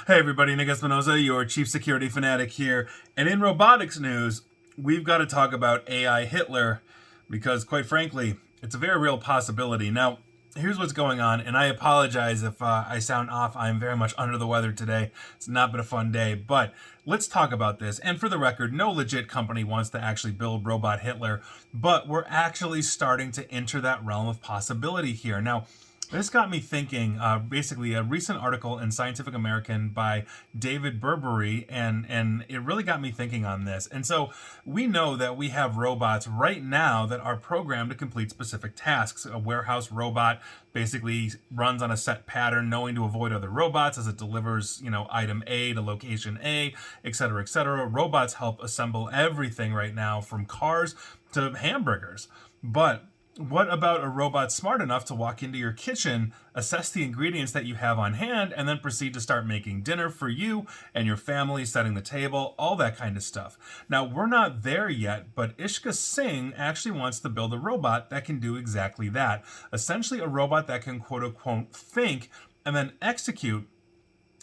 Hey everybody, Nick Espinoza, your chief security fanatic here. And in robotics news, we've got to talk about AI Hitler because, quite frankly, it's a very real possibility. Now, here's what's going on, and I apologize if I sound off. I'm very much under the weather today. It's not been a fun day, but let's talk about this. And for the record, no legit company wants to actually build Robot Hitler, but we're actually starting to enter that realm of possibility here. Now, this got me thinking, basically, a recent article in Scientific American by David Berbery, and it really got me thinking on this. And so we know that we have robots right now that are programmed to complete specific tasks. A warehouse robot basically runs on a set pattern, knowing to avoid other robots as it delivers, item A to location A, et cetera, et cetera. Robots help assemble everything right now, from cars to hamburgers. But what about a robot smart enough to walk into your kitchen, assess the ingredients that you have on hand, and then proceed to start making dinner for you and your family, setting the table, all that kind of stuff? Now, we're not there yet, but Ishka Singh actually wants to build a robot that can do exactly that. Essentially, a robot that can quote-unquote think and then execute,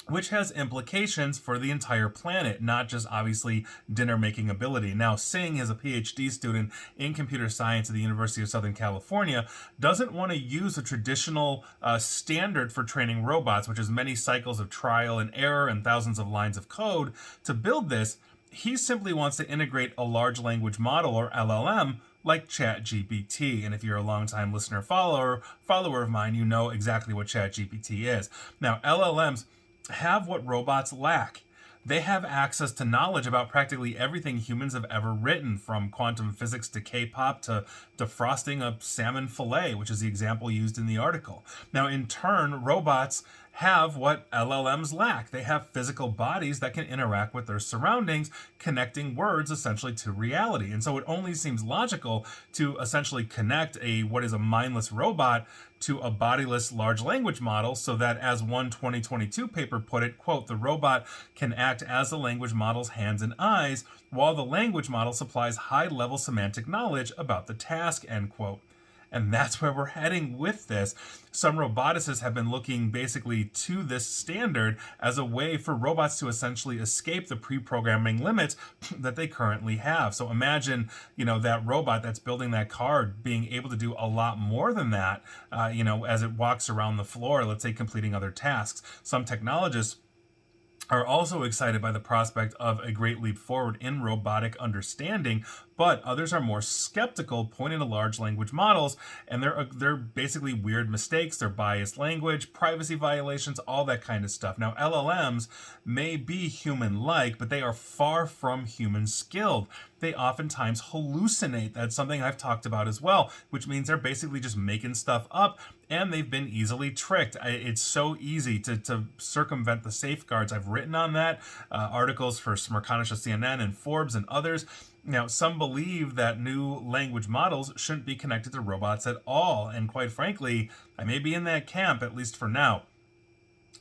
which has implications for the entire planet, not just obviously dinner making ability. Now, Singh is a PhD student in computer science at the University of Southern California, doesn't want to use a traditional standard for training robots, which is many cycles of trial and error and thousands of lines of code to build this. He simply wants to integrate a large language model, or LLM, like ChatGPT. And if you're a longtime listener, follower of mine, you know exactly what ChatGPT is. Now, LLMs have what robots lack. They have access to knowledge about practically everything humans have ever written, from quantum physics to K-pop to defrosting a salmon fillet, which is the example used in the article. Now, in turn, robots have what LLMs lack. They have physical bodies that can interact with their surroundings, connecting words essentially to reality. And so it only seems logical to essentially connect what is a mindless robot to a bodiless large language model, so that, as one 2022 paper put it, quote, the robot can act as the language model's hands and eyes, while the language model supplies high-level semantic knowledge about the task, end quote. And that's where we're heading with this. Some roboticists have been looking basically to this standard as a way for robots to essentially escape the pre-programming limits that they currently have. So imagine, that robot that's building that car being able to do a lot more than that, as it walks around the floor, let's say completing other tasks. Some technologists are also excited by the prospect of a great leap forward in robotic understanding, but others are more skeptical, pointing to large language models, and they're basically weird mistakes, they're biased language, privacy violations, all that kind of stuff. Now, LLMs may be human-like, but they are far from human-skilled. They oftentimes hallucinate. That's something I've talked about as well, which means they're basically just making stuff up, and they've been easily tricked. It's so easy to circumvent the safeguards. I've written on that, articles for Smerconish, CNN, and Forbes, and others. Now, some believe that new language models shouldn't be connected to robots at all, and quite frankly, I may be in that camp, at least for now.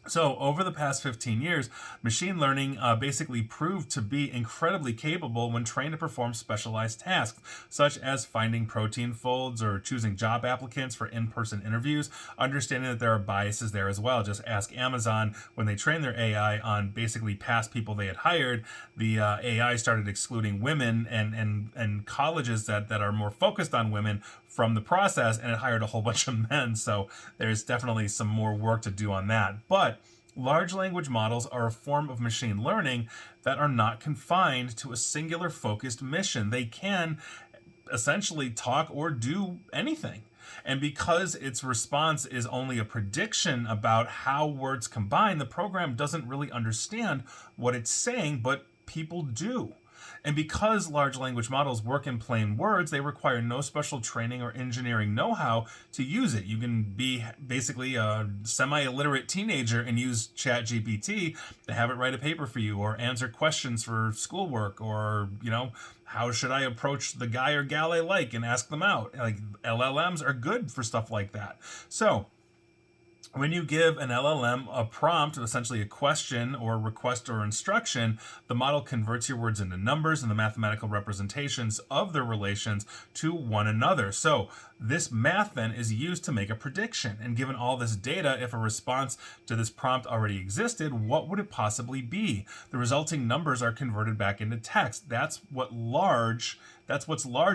So, over the past 15 years, machine learning basically proved to be incredibly capable when trained to perform specialized tasks, such as finding protein folds or choosing job applicants for in-person interviews, understanding that there are biases there as well. Just ask Amazon. When they trained their AI on basically past people they had hired, the AI started excluding women and colleges that are more focused on women from the process, and it hired a whole bunch of men. So there's definitely some more work to do on that. But large language models are a form of machine learning that are not confined to a singular focused mission. They can essentially talk or do anything. And because its response is only a prediction about how words combine, the program doesn't really understand what it's saying, but people do. And because large language models work in plain words, they require no special training or engineering know-how to use it. You can be basically a semi-illiterate teenager and use ChatGPT to have it write a paper for you, or answer questions for schoolwork, or, how should I approach the guy or gal I like and ask them out? Like, LLMs are good for stuff like that. So, when you give an LLM a prompt, essentially a question or request or instruction, the model converts your words into numbers and the mathematical representations of their relations to one another. So This math then is used to make a prediction. And given all this data, if a response to this prompt already existed, what would it possibly be? The resulting numbers are converted back into text. That's what's large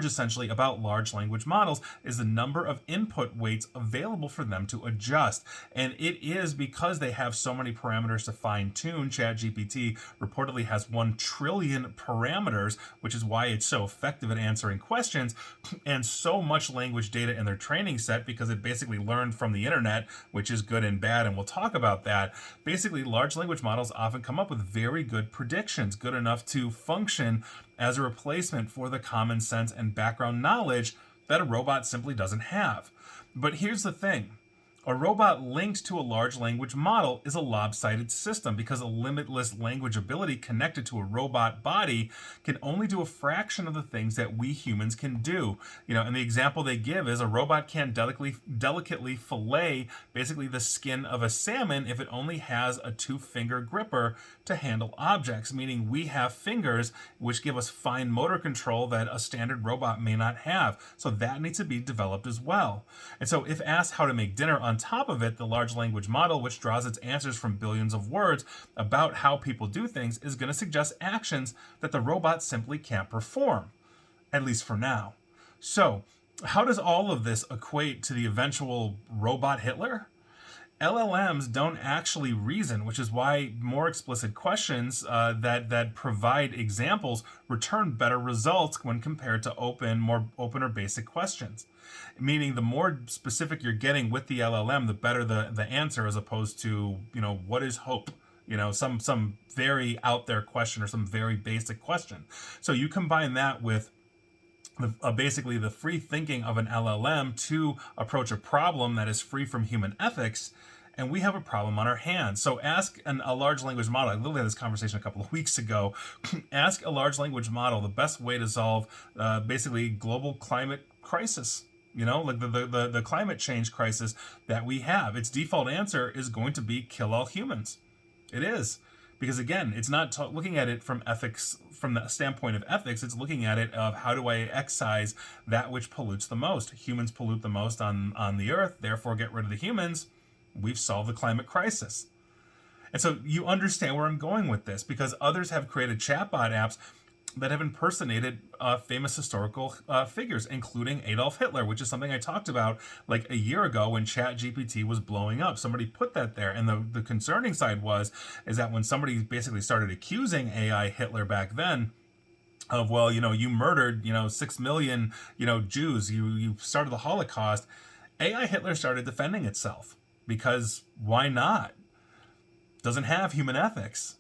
essentially about large language models, is the number of input weights available for them to adjust. And it is because they have so many parameters to fine tune. ChatGPT reportedly has 1 trillion parameters, which is why it's so effective at answering questions, and so much language data in their training set, because it basically learned from the internet, which is good and bad, and we'll talk about that. Basically, large language models often come up with very good predictions, good enough to function as a replacement for the common sense and background knowledge that a robot simply doesn't have. But here's the thing. A robot linked to a large language model is a lopsided system, because a limitless language ability connected to a robot body can only do a fraction of the things that we humans can do. And the example they give is a robot can't delicately fillet basically the skin of a salmon if it only has a 2-finger gripper to handle objects, meaning we have fingers which give us fine motor control that a standard robot may not have. So that needs to be developed as well. And so if asked how to make dinner, on top of it, the large language model, which draws its answers from billions of words about how people do things, is going to suggest actions that the robot simply can't perform, at least for now. So how does all of this equate to the eventual robot Hitler? LLMs don't actually reason, which is why more explicit questions that provide examples return better results when compared to more open or basic questions. Meaning, the more specific you're getting with the LLM, the better the answer, as opposed to, what is hope? Some very out there question or some very basic question. So you combine that with basically the free thinking of an LLM to approach a problem that is free from human ethics, and we have a problem on our hands. So ask a large language model. I literally had this conversation a couple of weeks ago. Ask a large language model the best way to solve basically global climate crisis. Like the climate change crisis that we have. Its default answer is going to be kill all humans. It is. Because again, it's not looking at it from ethics, from the standpoint of ethics. It's looking at it of how do I excise that which pollutes the most. Humans pollute the most on the earth, therefore get rid of the humans. We've solved the climate crisis. And so you understand where I'm going with this, because others have created chatbot apps that have impersonated famous historical figures, including Adolf Hitler, which is something I talked about like a year ago when ChatGPT was blowing up. Somebody put that there, and the concerning side is that when somebody basically started accusing AI Hitler back then of, well, you murdered 6 million Jews, you started the Holocaust, AI Hitler started defending itself, because why not? Doesn't have human ethics.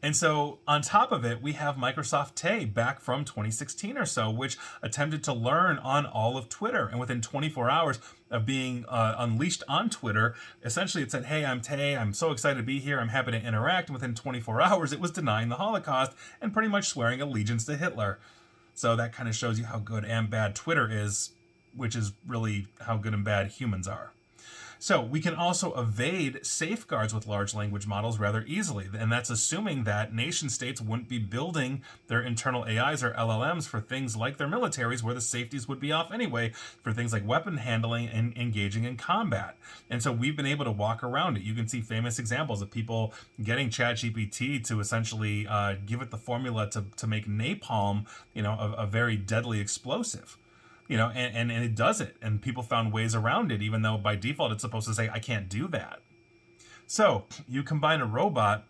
And so on top of it, we have Microsoft Tay back from 2016 or so, which attempted to learn on all of Twitter. And within 24 hours of being unleashed on Twitter, essentially it said, hey, I'm Tay. I'm so excited to be here. I'm happy to interact. And within 24 hours, it was denying the Holocaust and pretty much swearing allegiance to Hitler. So that kind of shows you how good and bad Twitter is, which is really how good and bad humans are. So we can also evade safeguards with large language models rather easily, and that's assuming that nation states wouldn't be building their internal AIs or LLMs for things like their militaries, where the safeties would be off anyway, for things like weapon handling and engaging in combat. And so we've been able to walk around it. You can see famous examples of people getting ChatGPT to essentially give it the formula to make napalm, a very deadly explosive. And it does it, and people found ways around it, even though by default it's supposed to say, I can't do that. So you combine a robot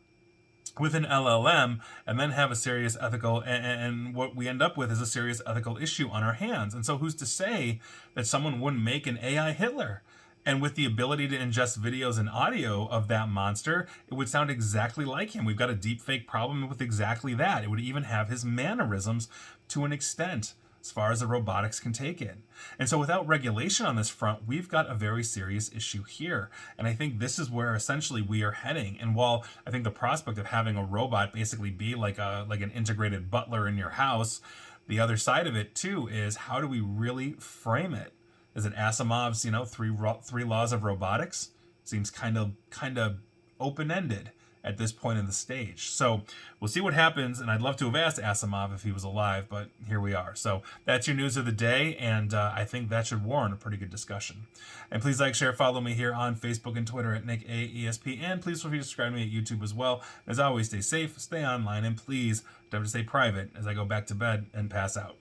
with an LLM and then have a serious ethical, and what we end up with is a serious ethical issue on our hands. And so who's to say that someone wouldn't make an AI Hitler? And with the ability to ingest videos and audio of that monster, it would sound exactly like him. We've got a deepfake problem with exactly that. It would even have his mannerisms to an extent, as far as the robotics can take it. And so without regulation on this front, we've got a very serious issue here. And I think this is where essentially we are heading. And while I think the prospect of having a robot basically be like an integrated butler in your house, the other side of it too is, how do we really frame it? Is it Asimov's, three laws of robotics? Seems kind of open-ended. at this point in the stage. So we'll see what happens, and I'd love to have asked Asimov if he was alive, but here we are. So that's your news of the day, and I think that should warrant a pretty good discussion. And please like, share, follow me here on Facebook and Twitter at NickAESP, and please feel free to subscribe to me at YouTube as well. As always, stay safe, stay online, and please don't have to stay private as I go back to bed and pass out.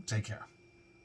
Take care.